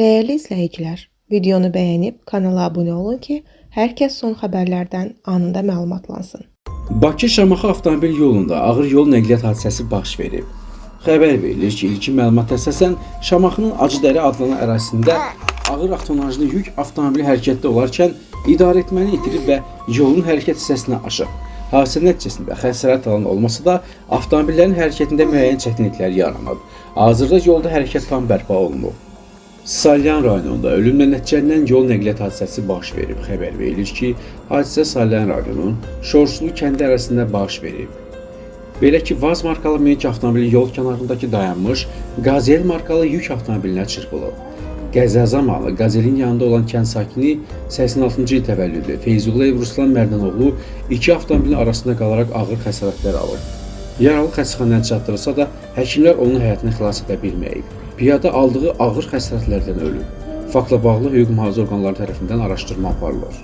Değerli izləyicilər, videonu bəyənib kanala abunə olun ki, hər kəs son xəbərlərdən anında məlumatlansın. Bakı-Şamaxı avtomobil yolunda ağır yol nəqliyyat hadisəsi baş verib. Xəbər verilir ki, ilkin məlumata əsasən Şamaxının Acıdərə adlanan ərazisində ağır avtonajlı yük avtomobili hərəkətdə olarkən idarəetməni itirib və yolun hərəkət hissəsinə aşıb. Hadisə nəticəsində xəsarət alan olmasa da avtomobillərin hərəkətində müəyyən çətinliklər yaranıb. Hazırda yolda hərəkət tam bərpa olunub. Salyan rayonunda ölümlə nəticələnən yol nəqliyyat hadisəsi baş verib. Xəbər verilir ki, hadisə Salyan rayonunun Şorsulu kəndi ərazisində baş verib. Belə ki, Vaz markalı minik avtomobili yol kənarındakı dayanmış Qazel markalı yük avtomobilinə çırpılıb. Qəza zamanı Qazelin yanında olan kənd sakini 86-cı il təvəllüdlü Feyzullayev Ruslan Mərdanoğlu iki avtomobilin arasında qalaraq ağır xəsarətlər alıb. Yaralı xəstəxanaya çatdırılsa da həkimlər onun həyatını xilas edə bilməyib. Piyada aldığı ağır xəsarətlərdən ölüb. Faktla bağlı hüquq mühafizə orqanları tərəfindən araşdırma aparılır.